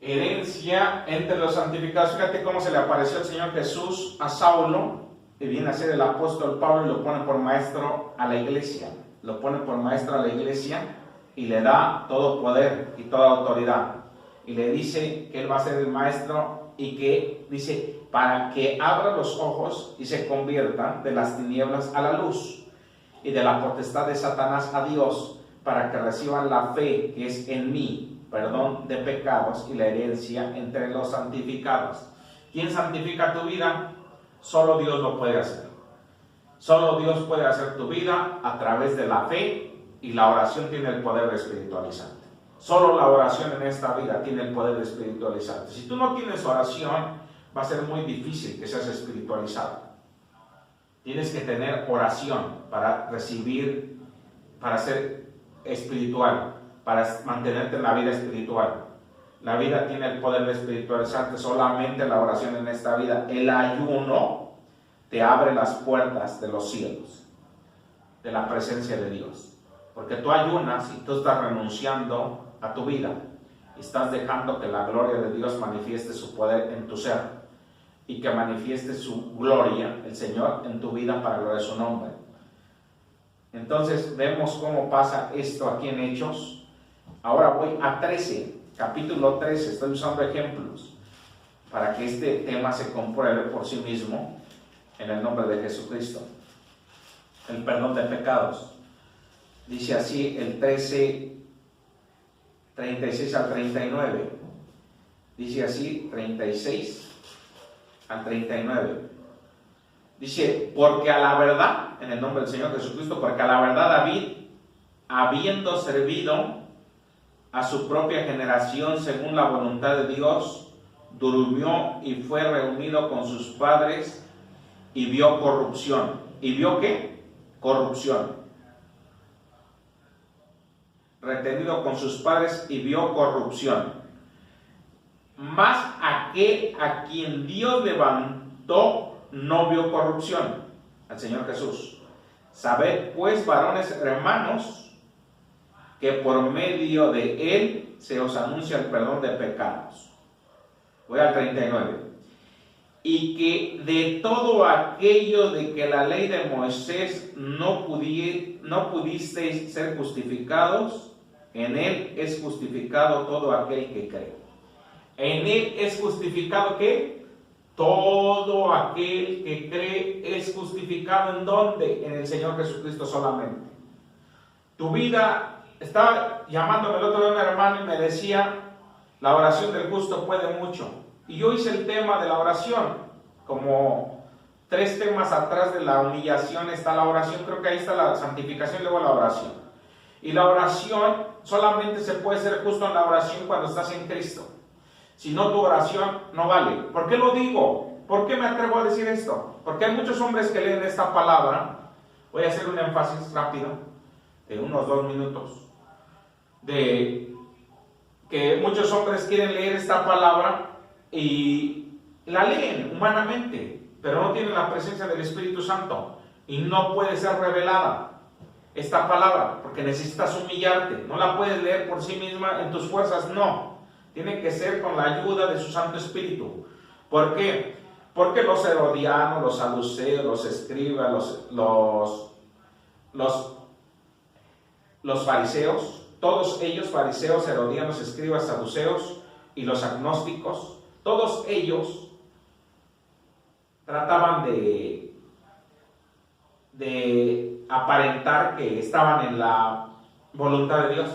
herencia entre los santificados. Fíjate cómo se le apareció el Señor Jesús a Saulo, y viene a ser el apóstol Pablo, y lo pone por maestro a la iglesia. Lo pone por maestro a la iglesia y le da todo poder y toda autoridad. Y le dice que él va a ser el maestro y que dice, para que abra los ojos y se conviertan de las tinieblas a la luz y de la potestad de Satanás a Dios, para que reciban la fe que es en mí, perdón de pecados y la herencia entre los santificados. ¿Quién santifica tu vida? Solo Dios lo puede hacer. Solo Dios puede hacer tu vida a través de la fe, y la oración tiene el poder de espiritualizarte. Solo la oración en esta vida tiene el poder de espiritualizarte. Si tú no tienes oración, va a ser muy difícil que seas espiritualizado. Tienes que tener oración para recibir, para ser espiritual, para mantenerte en la vida espiritual. La vida tiene el poder de espiritualizarte, solamente la oración en esta vida. El ayuno te abre las puertas de los cielos, de la presencia de Dios. Porque tú ayunas y tú estás renunciando a tu vida. Y estás dejando que la gloria de Dios manifieste su poder en tu ser. Y que manifieste su gloria, el Señor, en tu vida para gloria de su nombre. Entonces vemos cómo pasa esto aquí en Hechos. Ahora voy a 13. Capítulo 13, estoy usando ejemplos para que este tema se compruebe por sí mismo en el nombre de Jesucristo. El perdón de pecados. Dice así el 13, 36 al 39. Dice así, 36 al 39. Dice, porque a la verdad, en el nombre del Señor Jesucristo, porque a la verdad David, habiendo servido a su propia generación según la voluntad de Dios, durmió y fue reunido con sus padres y vio corrupción. ¿Y vio qué? Corrupción. Retenido con sus padres y vio corrupción. Mas aquel a quien Dios levantó no vio corrupción, al Señor Jesús. Sabed pues, varones hermanos, que por medio de él se os anuncia el perdón de pecados. Voy al 39. Y que de todo aquello de que la ley de Moisés no pudisteis ser justificados, en él es justificado todo aquel que cree. En él es justificado ¿qué? Todo aquel que cree es justificado. ¿En dónde? En el Señor Jesucristo solamente. Tu vida. Estaba llamándome el otro día un hermano y me decía, la oración del justo puede mucho. Y yo hice el tema de la oración, como 3 temas atrás de la humillación está la oración, creo que ahí está la santificación y luego la oración. Y la oración solamente se puede ser justo en la oración cuando estás en Cristo. Si no, tu oración no vale. ¿Por qué lo digo? ¿Por qué me atrevo a decir esto? Porque hay muchos hombres que leen esta palabra. Voy a hacer un énfasis rápido, de unos 2 minutos. De que muchos hombres quieren leer esta palabra y la leen humanamente, pero no tienen la presencia del Espíritu Santo y no puede ser revelada esta palabra, porque necesitas humillarte. No la puedes leer por sí misma en tus fuerzas, no. Tiene que ser con la ayuda de su Santo Espíritu. ¿Por qué? Porque los herodianos, los saduceos, los escribas, los fariseos, todos ellos, fariseos, herodianos, escribas, saduceos y los agnósticos, todos ellos trataban de aparentar que estaban en la voluntad de Dios.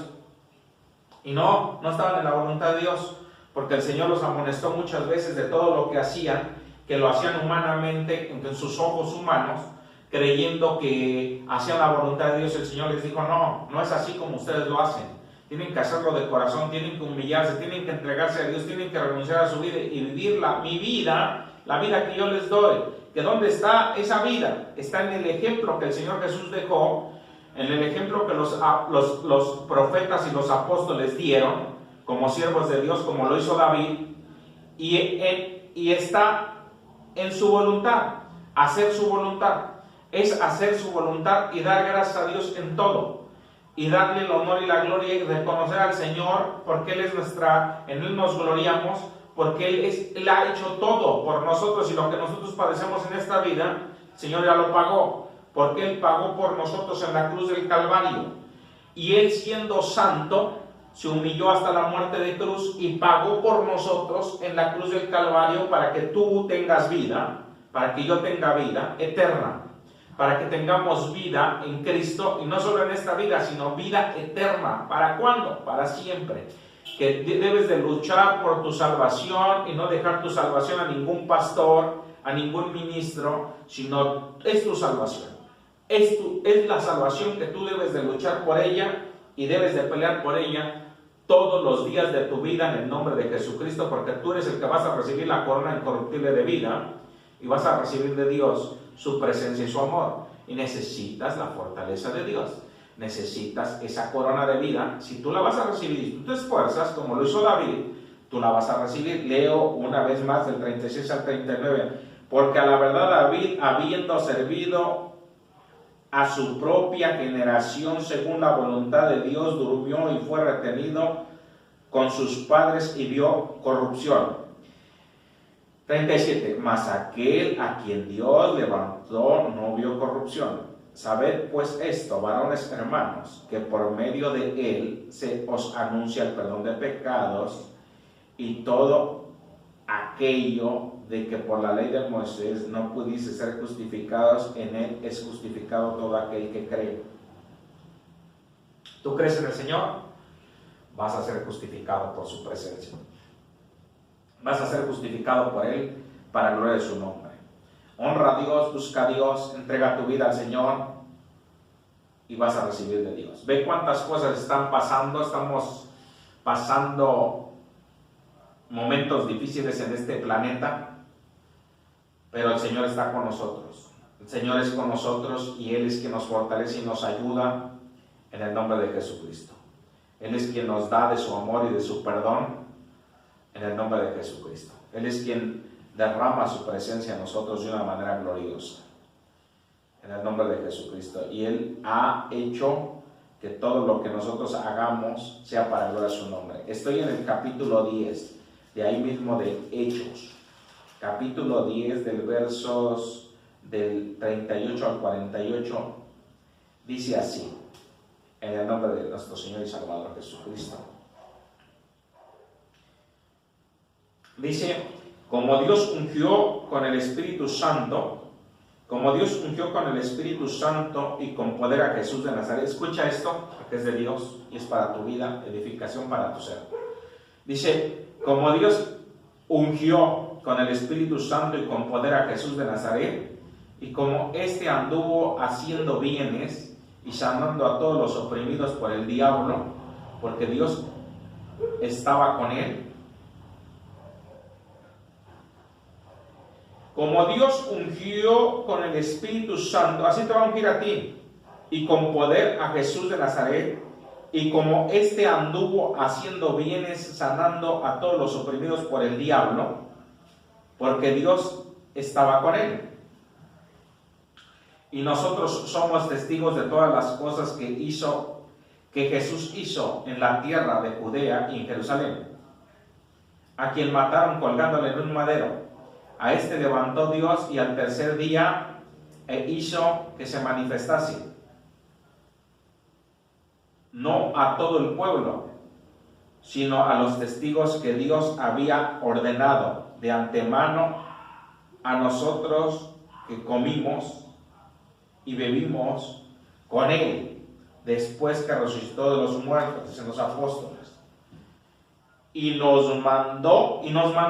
Y no estaban en la voluntad de Dios, porque el Señor los amonestó muchas veces de todo lo que hacían, que lo hacían humanamente, en sus ojos humanos, creyendo que hacían la voluntad de Dios. El Señor les dijo, no es así como ustedes lo hacen. Tienen que hacerlo de corazón, tienen que humillarse, tienen que entregarse a Dios, tienen que renunciar a su vida y vivir mi vida, la vida que yo les doy. ¿Que dónde está esa vida? Está en el ejemplo que el Señor Jesús dejó, en el ejemplo que los profetas y los apóstoles dieron, como siervos de Dios, como lo hizo David, y está en su voluntad, hacer su voluntad. Es hacer su voluntad y dar gracias a Dios en todo. y darle el honor y la gloria y reconocer al Señor, porque Él es en Él nos gloriamos, porque Él ha hecho todo por nosotros, y lo que nosotros padecemos en esta vida, el Señor ya lo pagó, porque Él pagó por nosotros en la cruz del Calvario, y Él, siendo santo, se humilló hasta la muerte de cruz y pagó por nosotros en la cruz del Calvario para que tú tengas vida, para que yo tenga vida eterna, para que tengamos vida en Cristo, y no solo en esta vida, sino vida eterna. ¿Para cuándo? Para siempre. Que debes de luchar por tu salvación y no dejar tu salvación a ningún pastor, a ningún ministro, sino es tu salvación. Es la salvación que tú debes de luchar por ella y debes de pelear por ella todos los días de tu vida en el nombre de Jesucristo, porque tú eres el que vas a recibir la corona incorruptible de vida y vas a recibir de Dios su presencia y su amor, y necesitas la fortaleza de Dios, necesitas esa corona de vida. Si tú la vas a recibir y tú te esfuerzas como lo hizo David, tú la vas a recibir. Leo una vez más del 36 al 39, porque a la verdad David, habiendo servido a su propia generación según la voluntad de Dios, durmió y fue retenido con sus padres y vio corrupción. 37. Mas aquel a quien Dios levantó no vio corrupción. Sabed pues esto, varones hermanos, que por medio de él se os anuncia el perdón de pecados, y todo aquello de que por la ley de Moisés no pudiese ser justificados, en él es justificado todo aquel que cree. ¿Tú crees en el Señor? Vas a ser justificado por su presencia. Vas a ser justificado por Él para la gloria de su nombre. Honra a Dios, busca a Dios, entrega tu vida al Señor y vas a recibir de Dios. Ve cuántas cosas están pasando. Estamos pasando momentos difíciles en este planeta, pero el Señor está con nosotros. El Señor es con nosotros y Él es quien nos fortalece y nos ayuda en el nombre de Jesucristo. Él es quien nos da de su amor y de su perdón en el nombre de Jesucristo. Él es quien derrama su presencia en nosotros de una manera gloriosa en el nombre de Jesucristo. Y Él ha hecho que todo lo que nosotros hagamos sea para gloria de su nombre. Estoy en el capítulo 10, de ahí mismo de Hechos. Capítulo 10 del versos del 38 al 48. Dice así, en el nombre de nuestro Señor y Salvador Jesucristo. Dice, como Dios ungió con el Espíritu Santo, y con poder a Jesús de Nazaret. Escucha esto, porque es de Dios y es para tu vida, edificación para tu ser. Dice, como Dios ungió con el Espíritu Santo y con poder a Jesús de Nazaret, y como éste anduvo haciendo bienes y sanando a todos los oprimidos por el diablo, porque Dios estaba con él. Como Dios ungió con el Espíritu Santo, así te va a ungir a ti, y con poder a Jesús de Nazaret, y como éste anduvo haciendo bienes, sanando a todos los oprimidos por el diablo, porque Dios estaba con él. Y nosotros somos testigos de todas las cosas que Jesús hizo en la tierra de Judea y en Jerusalén, a quien mataron colgándole en un madero. A este levantó Dios y al tercer día hizo que se manifestase, no a todo el pueblo, sino a los testigos que Dios había ordenado de antemano, a nosotros que comimos y bebimos con él después que resucitó de los muertos, dicen los apóstoles. Y nos mandó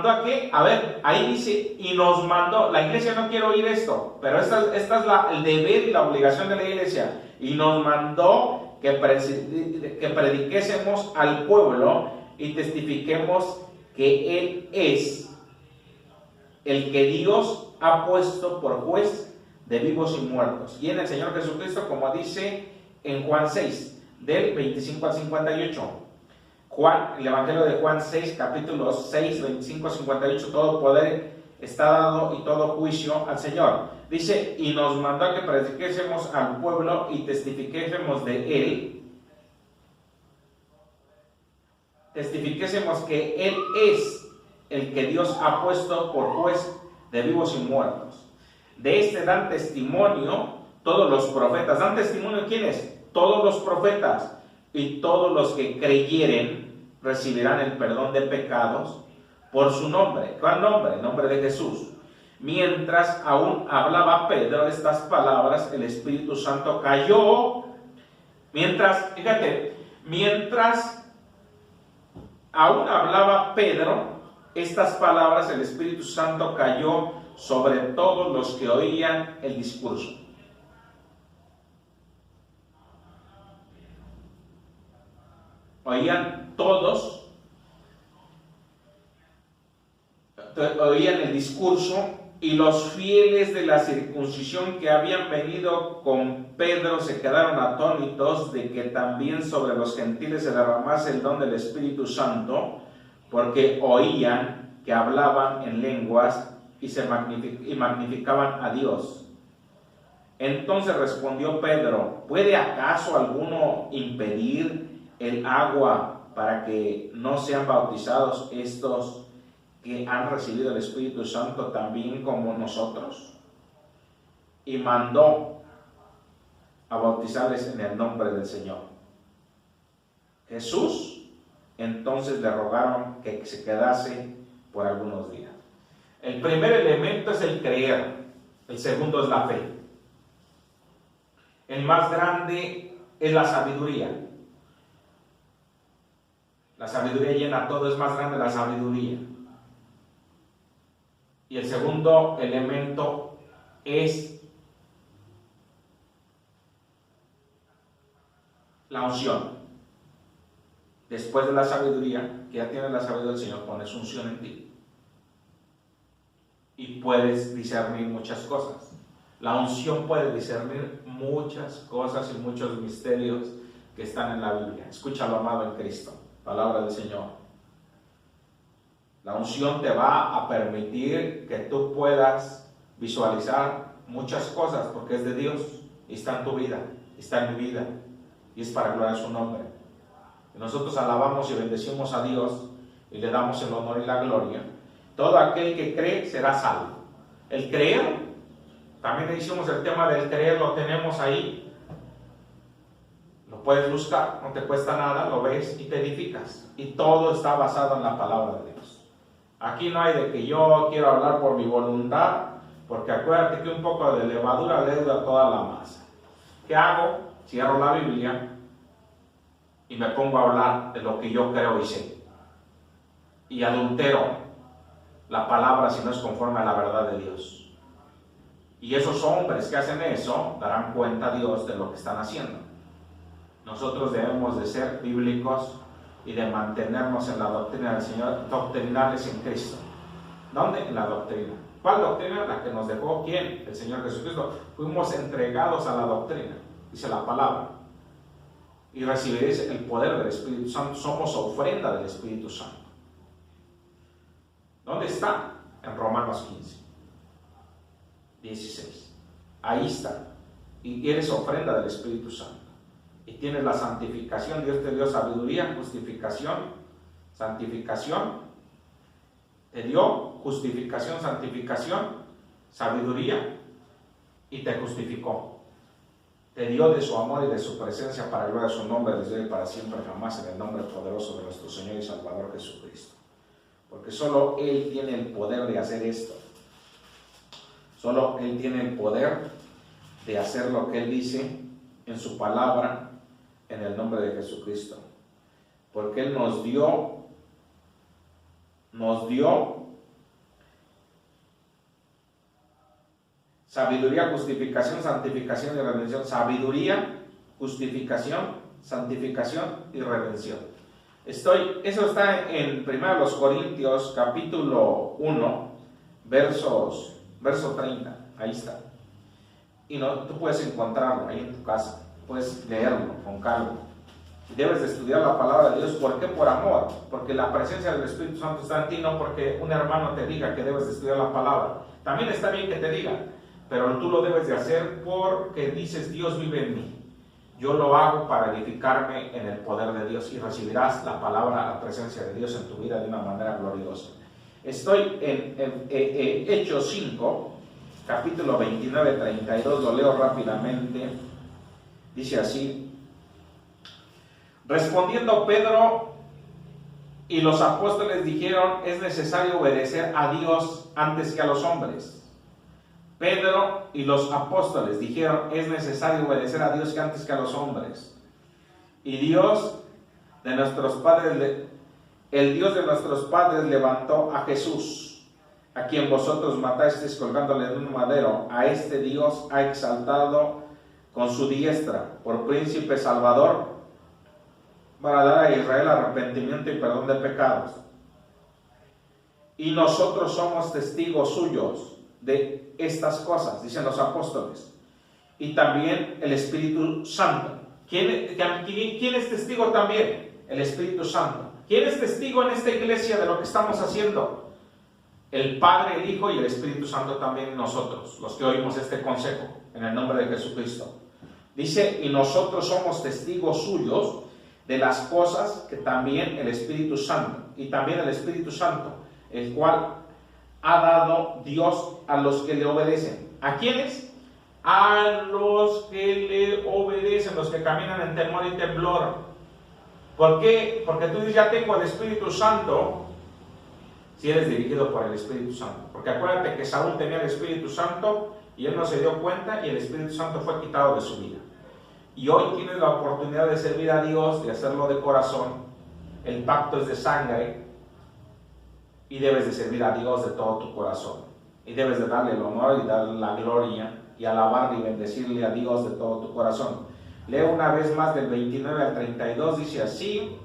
¿a qué? A ver, ahí dice, y nos mandó. La iglesia no quiere oír esto, pero esta es el deber y la obligación de la iglesia. Y nos mandó que prediquésemos al pueblo y testifiquemos que Él es el que Dios ha puesto por juez de vivos y muertos. Y en el Señor Jesucristo, como dice en Juan 6, del 25 al 58. El Evangelio de Juan 6, capítulo 6, 25 a 58, todo poder está dado y todo juicio al Señor. Dice, y nos mandó a que prediquésemos al pueblo y testifiquésemos de Él, testifiquésemos que Él es el que Dios ha puesto por juez de vivos y muertos. De este dan testimonio todos los profetas. ¿Dan testimonio quiénes? Todos los profetas. Y todos los que creyeren recibirán el perdón de pecados por su nombre. ¿Cuál nombre? El nombre de Jesús. Mientras aún hablaba Pedro estas palabras, el Espíritu Santo cayó. Mientras aún hablaba Pedro estas palabras, el Espíritu Santo cayó sobre todos los que oían el discurso. Oían todos, oían el discurso, y los fieles de la circuncisión que habían venido con Pedro se quedaron atónitos de que también sobre los gentiles se derramase el don del Espíritu Santo, porque oían que hablaban en lenguas y magnificaban a Dios. Entonces respondió Pedro: ¿puede acaso alguno impedir el agua para que no sean bautizados estos que han recibido el Espíritu Santo también como nosotros? Y mandó a bautizarles en el nombre del Señor. Jesús entonces le rogaron que se quedase por algunos días. El primer elemento es el creer, el segundo es la fe. El más grande es la sabiduría. La sabiduría llena todo, es más grande la sabiduría. Y el segundo elemento es la unción. Después de la sabiduría, que ya tienes la sabiduría del Señor, pones unción en ti. Y puedes discernir muchas cosas. La unción puede discernir muchas cosas y muchos misterios que están en la Biblia. Escúchalo, amado en Cristo. Palabra del Señor. La unción te va a permitir que tú puedas visualizar muchas cosas porque es de Dios y está en tu vida, está en mi vida y es para gloria de su nombre. Y nosotros alabamos y bendecimos a Dios y le damos el honor y la gloria. Todo aquel que cree será salvo. El creer, también hicimos el tema del creer, lo tenemos ahí. Lo puedes buscar, no te cuesta nada, lo ves y te edificas. Y todo está basado en la palabra de Dios. Aquí no hay de que yo quiero hablar por mi voluntad, porque acuérdate que un poco de levadura leuda a toda la masa. ¿Qué hago? Cierro la Biblia y me pongo a hablar de lo que yo creo y sé. Y adultero la palabra si no es conforme a la verdad de Dios. Y esos hombres que hacen eso darán cuenta a Dios de lo que están haciendo. Nosotros debemos de ser bíblicos y de mantenernos en la doctrina del Señor, doctrinales en Cristo. ¿Dónde? En la doctrina. ¿Cuál doctrina? La que nos dejó, ¿quién? El Señor Jesucristo. Fuimos entregados a la doctrina, dice la palabra. Y recibiréis el poder del Espíritu Santo. Somos ofrenda del Espíritu Santo. ¿Dónde está? En Romanos 15, 16. Ahí está. Y eres ofrenda del Espíritu Santo. Y tienes la santificación. Dios te dio sabiduría, justificación, santificación. Te dio justificación, santificación, sabiduría y te justificó. Te dio de su amor y de su presencia para gloria de su nombre desde hoy para siempre jamás, en el nombre poderoso de nuestro Señor y Salvador Jesucristo. Porque solo Él tiene el poder de hacer esto. Solo Él tiene el poder de hacer lo que Él dice en su palabra, en el nombre de Jesucristo. Porque Él nos dio sabiduría, justificación, santificación y redención. Sabiduría, justificación, santificación y redención. Eso está en 1 Corintios capítulo 1, verso 30. Ahí está. Y tú puedes encontrarlo ahí en tu casa. Puedes leerlo con calma. Debes de estudiar la palabra de Dios. ¿Por qué? Por amor. Porque la presencia del Espíritu Santo está en ti, no porque un hermano te diga que debes de estudiar la palabra. También está bien que te diga, pero tú lo debes de hacer porque dices: Dios vive en mí. Yo lo hago para edificarme en el poder de Dios y recibirás la palabra, la presencia de Dios en tu vida de una manera gloriosa. Estoy en Hechos 5, capítulo 29, 32, lo leo rápidamente. Dice así: respondiendo Pedro y los apóstoles dijeron: es necesario obedecer a Dios antes que a los hombres. Pedro y los apóstoles dijeron: es necesario obedecer a Dios antes que a los hombres. Y Dios de nuestros padres, el Dios de nuestros padres levantó a Jesús, a quien vosotros matasteis colgándole en un madero. A este Dios ha exaltado con su diestra por príncipe salvador, para dar a Israel arrepentimiento y perdón de pecados. Y nosotros somos testigos suyos de estas cosas, dicen los apóstoles, y también el Espíritu Santo. ¿Quién es testigo también? El Espíritu Santo. ¿Quién es testigo en esta iglesia de lo que estamos haciendo? El Padre, el Hijo y el Espíritu Santo también, nosotros, los que oímos este consejo, en el nombre de Jesucristo. Dice: y nosotros somos testigos suyos de las cosas que también el Espíritu Santo, y también el Espíritu Santo, el cual ha dado Dios a los que le obedecen. ¿A quiénes? A los que le obedecen, los que caminan en temor y temblor. ¿Por qué? Porque tú dices: ya tengo el Espíritu Santo, si eres dirigido por el Espíritu Santo. Porque acuérdate que Saúl tenía el Espíritu Santo y él no se dio cuenta, y el Espíritu Santo fue quitado de su vida. Y hoy tienes la oportunidad de servir a Dios, de hacerlo de corazón. El pacto es de sangre, y debes de servir a Dios de todo tu corazón, y debes de darle el honor y darle la gloria, y alabarle y bendecirle a Dios de todo tu corazón. Leo una vez más del 29 al 32, dice así: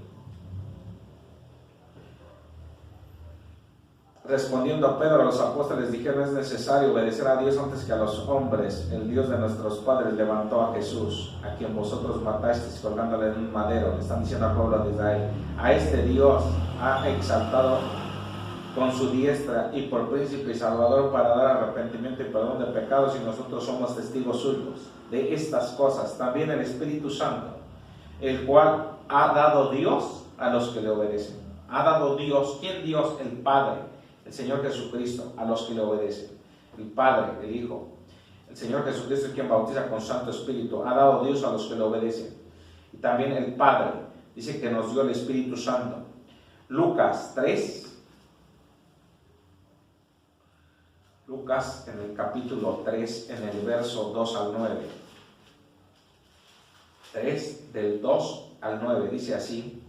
respondiendo a Pedro, a los apóstoles dijeron: es necesario obedecer a Dios antes que a los hombres. El Dios de nuestros padres levantó a Jesús, a quien vosotros matasteis colgándole en un madero. Le están diciendo al pueblo de Israel: a este Dios ha exaltado con su diestra y por príncipe y salvador, para dar arrepentimiento y perdón de pecados, y nosotros somos testigos suyos de estas cosas. También el Espíritu Santo, el cual ha dado Dios a los que le obedecen. Ha dado Dios. ¿Quién Dios? El Padre, el Señor Jesucristo, a los que le obedecen. El Padre, el Hijo, el Señor Jesucristo es quien bautiza con Santo Espíritu. Ha dado Dios a los que le obedecen. Y también el Padre dice que nos dio el Espíritu Santo. Lucas 3. Lucas en el capítulo 3, en el verso 2 al 9. 3 del 2 al 9, dice así: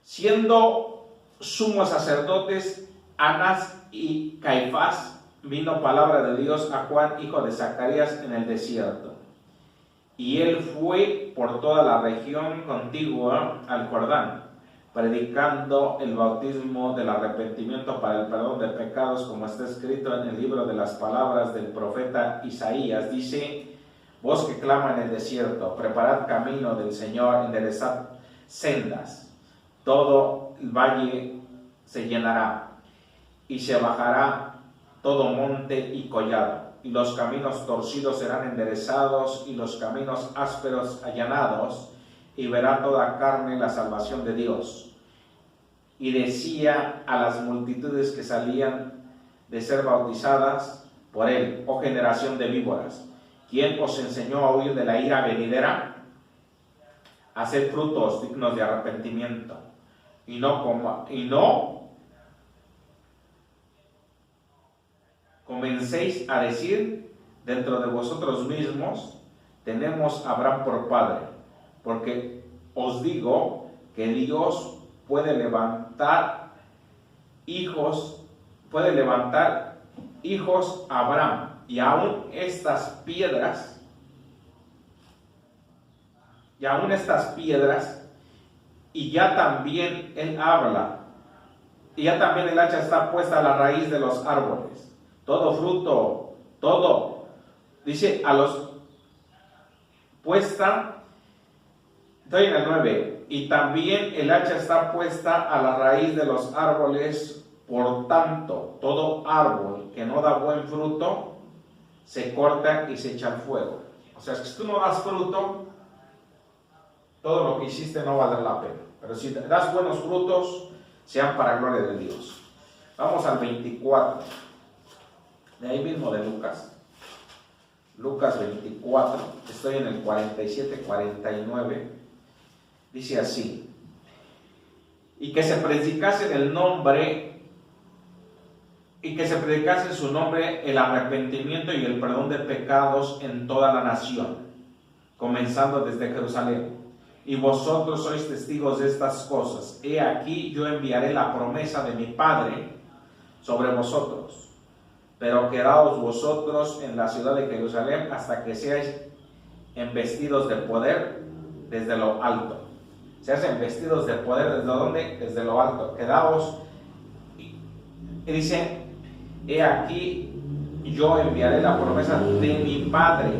siendo sumos sacerdotes Anás y Caifás, vino palabra de Dios a Juan, hijo de Zacarías, en el desierto. Y él fue por toda la región contigua al Jordán, predicando el bautismo del arrepentimiento para el perdón de pecados, como está escrito en el libro de las palabras del profeta Isaías. Dice: voz que clama en el desierto, preparad camino del Señor, enderezad sendas. Todo el valle se llenará, y se bajará todo monte y collado, y los caminos torcidos serán enderezados, y los caminos ásperos allanados, y verá toda carne la salvación de Dios. Y decía a las multitudes que salían de ser bautizadas por él: oh generación de víboras, ¿quién os enseñó a huir de la ira venidera? Haced frutos dignos de arrepentimiento, y no comencéis a decir dentro de vosotros mismos: tenemos a Abraham por padre, porque os digo que Dios puede levantar hijos a Abraham, y aún estas piedras, y ya también él habla, y ya también el hacha está puesta a la raíz de los árboles. Todo fruto, todo, dice, a los puesta, estoy en el 9, y también el hacha está puesta a la raíz de los árboles. Por tanto, todo árbol que no da buen fruto se corta y se echa al fuego. O sea, si tú no das fruto, todo lo que hiciste no valdrá la pena. Pero si das buenos frutos, sean para gloria de Dios. Vamos al 24. De ahí mismo de Lucas. Lucas 24. Estoy en el 47-49. Dice así. Y que se predicase en el nombre, y que se predicase en su nombre el arrepentimiento y el perdón de pecados en toda la nación, comenzando desde Jerusalén. Y vosotros sois testigos de estas cosas. He aquí yo enviaré la promesa de mi Padre sobre vosotros. Pero quedaos vosotros en la ciudad de Jerusalén hasta que seáis embestidos de poder desde lo alto. Seáis embestidos de poder desde dónde? Desde lo alto. Quedaos. Y dice, he aquí yo enviaré la promesa de mi Padre.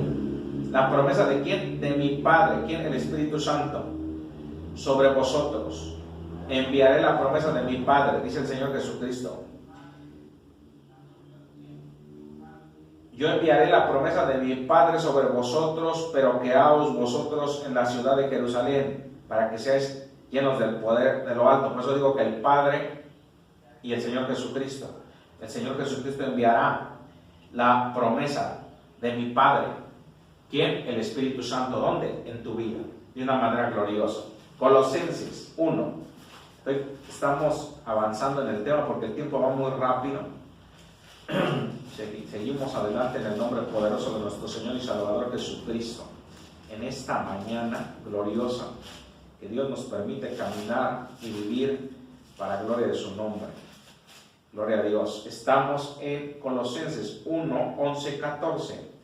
¿La promesa de quién? De mi Padre. ¿Quién? El Espíritu Santo. Sobre vosotros. Enviaré la promesa de mi Padre, dice el Señor Jesucristo. Yo enviaré la promesa de mi Padre sobre vosotros, pero quedaos vosotros en la ciudad de Jerusalén, para que seáis llenos del poder de lo alto. Por eso digo que el Padre y el Señor Jesucristo. El Señor Jesucristo enviará la promesa de mi Padre. ¿Quién? El Espíritu Santo. ¿Dónde? En tu vida, de una manera gloriosa. Colosenses 1. Estamos avanzando en el tema porque el tiempo va muy rápido. Seguimos adelante en el nombre poderoso de nuestro Señor y Salvador Jesucristo. En esta mañana gloriosa que Dios nos permite caminar y vivir para gloria de su nombre. Gloria a Dios. Estamos en Colosenses 1, 11, 14.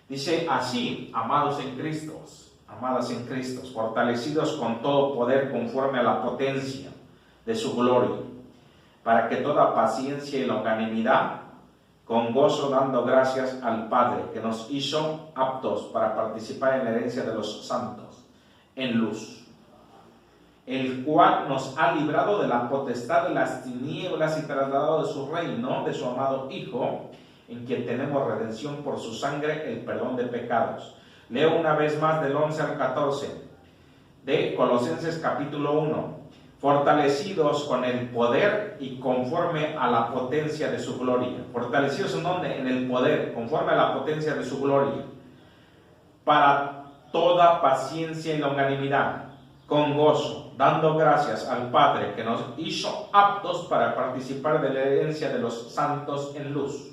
Dice así, amados en Cristo, amadas en Cristo, fortalecidos con todo poder conforme a la potencia de su gloria, para que toda paciencia y longanimidad, con gozo dando gracias al Padre, que nos hizo aptos para participar en la herencia de los santos, en luz, el cual nos ha librado de la potestad de las tinieblas y trasladado de su reino, de su amado Hijo, en quien tenemos redención por su sangre, el perdón de pecados. Leo una vez más del 11 al 14 de Colosenses capítulo 1. Fortalecidos con el poder y conforme a la potencia de su gloria. ¿Fortalecidos en dónde? En el poder, conforme a la potencia de su gloria. Para toda paciencia y longanimidad, con gozo, dando gracias al Padre que nos hizo aptos para participar de la herencia de los santos en luz,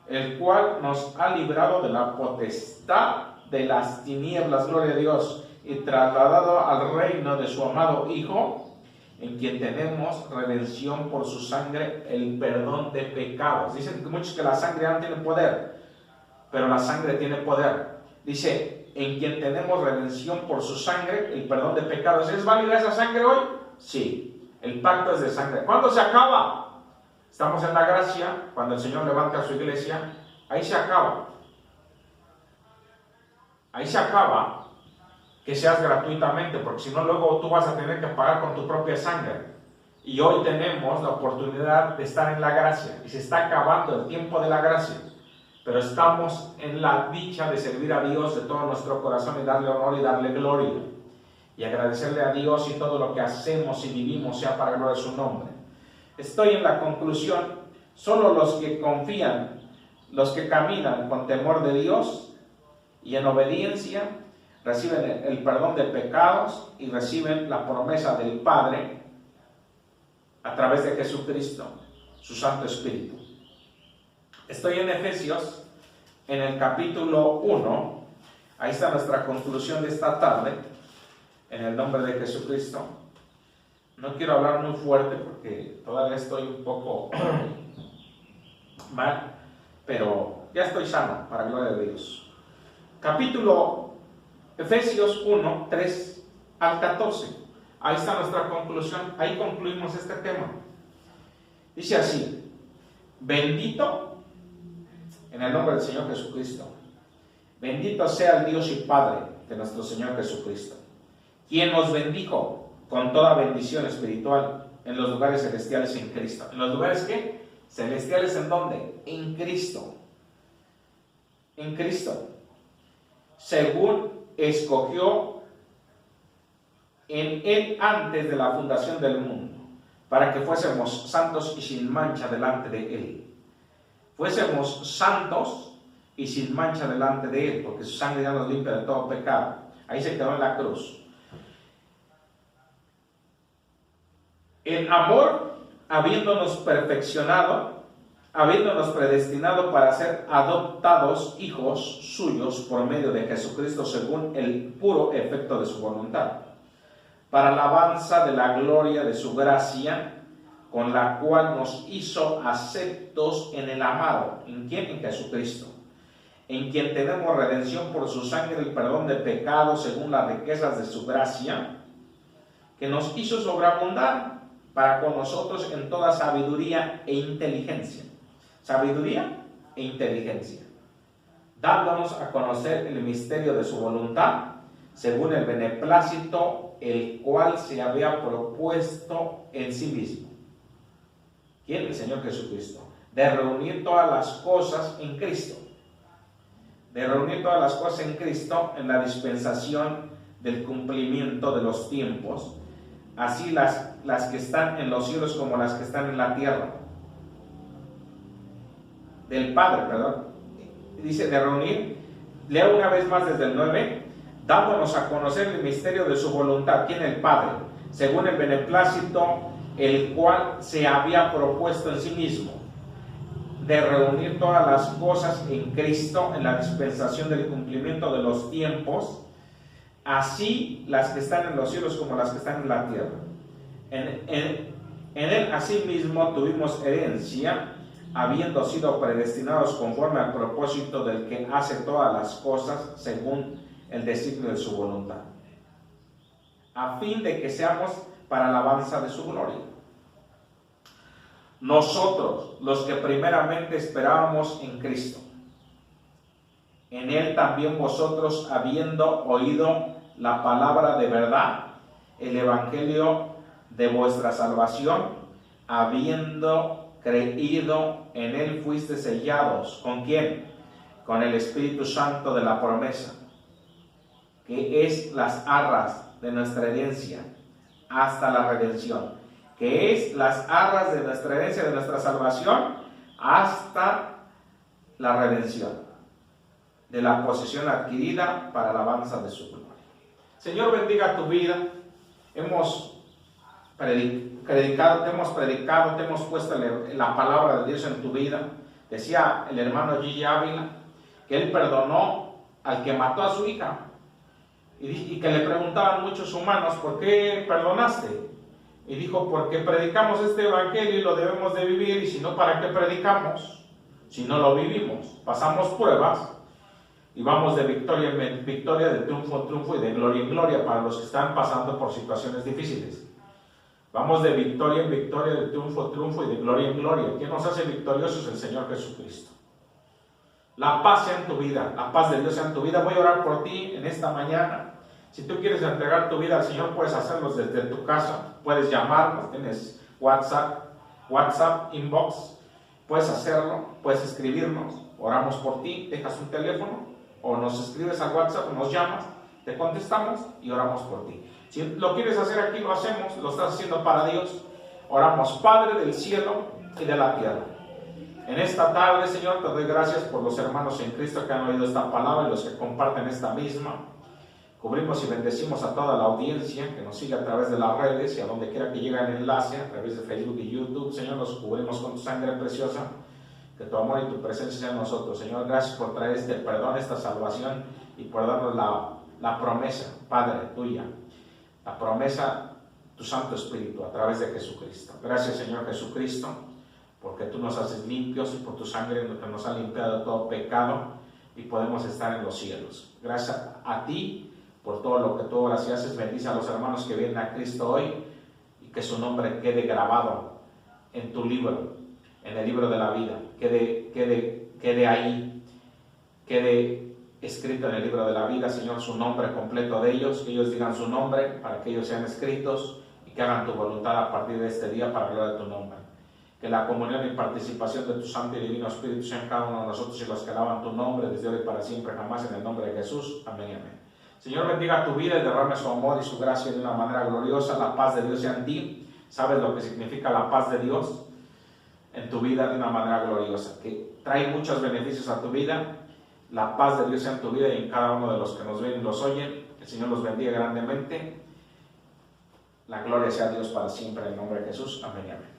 el cual nos ha librado de la potestad de las tinieblas, gloria a Dios, y trasladado al reino de su amado Hijo, en quien tenemos redención por su sangre, el perdón de pecados. Dicen muchos que la sangre no tiene poder, pero la sangre tiene poder. Dice, en quien tenemos redención por su sangre, el perdón de pecados. ¿Es válida esa sangre hoy? Sí, el pacto es de sangre. ¿Cuándo se acaba? Estamos en la gracia, cuando el Señor levanta a su iglesia, ahí se acaba. Ahí se acaba que seas gratuitamente, porque si no luego tú vas a tener que pagar con tu propia sangre. Y hoy tenemos la oportunidad de estar en la gracia, y se está acabando el tiempo de la gracia, pero estamos en la dicha de servir a Dios de todo nuestro corazón y darle honor y darle gloria, y agradecerle a Dios y todo lo que hacemos y vivimos sea para gloria de su nombre. Estoy en la conclusión. Solo los que confían, los que caminan con temor de Dios y en obediencia, reciben el perdón de pecados y reciben la promesa del Padre a través de Jesucristo, su Santo Espíritu. Estoy en Efesios, en el capítulo 1. Ahí está nuestra conclusión de esta tarde, en el nombre de Jesucristo. No quiero hablar muy fuerte porque todavía estoy un poco mal, pero ya estoy sano, para gloria de Dios. Capítulo Efesios 1, 3 al 14. Ahí está nuestra conclusión. Ahí concluimos este tema. Dice así: bendito, en el nombre del Señor Jesucristo, bendito sea el Dios y Padre de nuestro Señor Jesucristo, quien nos bendijo con toda bendición espiritual en los lugares celestiales en Cristo. ¿En los lugares qué? Celestiales, ¿en dónde? En Cristo. En Cristo. Según escogió en Él antes de la fundación del mundo, para que fuésemos santos y sin mancha delante de Él. Fuésemos santos y sin mancha delante de Él, porque su sangre ya nos limpia de todo pecado. Ahí se quedó en la cruz. En amor, habiéndonos perfeccionado, habiéndonos predestinado para ser adoptados hijos suyos por medio de Jesucristo según el puro efecto de su voluntad, para alabanza de la gloria de su gracia, con la cual nos hizo aceptos en el amado. ¿En quién? En Jesucristo, en quien tenemos redención por su sangre, el perdón de pecados según las riquezas de su gracia, que nos hizo sobreabundar para con nosotros en toda sabiduría e inteligencia. Sabiduría e inteligencia, dándonos a conocer el misterio de su voluntad, según el beneplácito, el cual se había propuesto en sí mismo. ¿Quién? El Señor Jesucristo. De reunir todas las cosas en Cristo. De reunir todas las cosas en Cristo en la dispensación del cumplimiento de los tiempos, así las que están en los cielos como las que están en la tierra. Del Padre, perdón. Dice de reunir, leo una vez más desde el 9, dándonos a conocer el misterio de su voluntad. ¿Quién? El Padre, según el beneplácito, el cual se había propuesto en sí mismo, de reunir todas las cosas en Cristo en la dispensación del cumplimiento de los tiempos, así las que están en los cielos como las que están en la tierra. En Él asimismo tuvimos herencia, habiendo sido predestinados conforme al propósito del que hace todas las cosas según el designio de su voluntad, a fin de que seamos para alabanza de su gloria. Nosotros, los que primeramente esperábamos en Cristo, en Él también vosotros, habiendo oído la palabra de verdad, el evangelio de vuestra salvación, habiendo creído en Él, fuiste sellados. ¿Con quién? Con el Espíritu Santo de la promesa, que es las arras de nuestra herencia hasta la redención, que es las arras de nuestra herencia, de nuestra salvación hasta la redención, de la posesión adquirida para alabanza de su gloria. Señor, bendiga tu vida. Hemos predicado, te hemos puesto la palabra de Dios en tu vida. Decía el hermano Gigi Ávila que él perdonó al que mató a su hija y que le preguntaban muchos humanos, ¿por qué perdonaste? Y dijo, porque predicamos este evangelio y lo debemos de vivir, y si no, ¿para qué predicamos? Si no lo vivimos. Pasamos pruebas y vamos de victoria en victoria, de triunfo en triunfo y de gloria en gloria para los que están pasando por situaciones difíciles. Vamos de victoria en victoria, de triunfo en triunfo y de gloria en gloria. ¿Quién nos hace victoriosos? El Señor Jesucristo. La paz sea en tu vida, la paz de Dios sea en tu vida. Voy a orar por ti en esta mañana. Si tú quieres entregar tu vida al Señor, puedes hacerlo desde tu casa, puedes llamarnos, tienes WhatsApp, inbox, puedes hacerlo, puedes escribirnos, oramos por ti, dejas un teléfono o nos escribes al WhatsApp o nos llamas, te contestamos y oramos por ti. Si lo quieres hacer aquí, lo hacemos, lo estás haciendo para Dios. Oramos, Padre del cielo y de la tierra. En esta tarde, Señor, te doy gracias por los hermanos en Cristo que han oído esta palabra y los que comparten esta misma. Cubrimos y bendecimos a toda la audiencia que nos sigue a través de las redes y a donde quiera que llegue el enlace, a través de Facebook y YouTube. Señor, los cubrimos con tu sangre preciosa. Que tu amor y tu presencia sean nosotros. Señor, gracias por traer este perdón, esta salvación y por darnos la promesa, Padre, tuya. La promesa, tu Santo Espíritu a través de Jesucristo. Gracias, Señor Jesucristo, porque tú nos haces limpios y por tu sangre que nos ha limpiado de todo pecado y podemos estar en los cielos. Gracias a ti por todo lo que tú obras y haces. Bendice a los hermanos que vienen a Cristo hoy y que su nombre quede grabado en tu libro, en el libro de la vida, quede ahí, quede escrito en el libro de la vida, Señor, su nombre completo de ellos, que ellos digan su nombre para que ellos sean escritos y que hagan tu voluntad a partir de este día para gloria de tu nombre. Que la comunión y participación de tu Santo y Divino Espíritu sean cada uno de nosotros y los que alaban tu nombre desde hoy para siempre jamás, en el nombre de Jesús. Amén y amén. Señor, bendiga tu vida y derrame su amor y su gracia de una manera gloriosa. La paz de Dios sea en ti. ¿Sabes lo que significa la paz de Dios en tu vida de una manera gloriosa? Que trae muchos beneficios a tu vida. La paz de Dios sea en tu vida y en cada uno de los que nos ven y los oyen. El Señor los bendiga grandemente. La gloria sea a Dios para siempre en el nombre de Jesús. Amén y amén.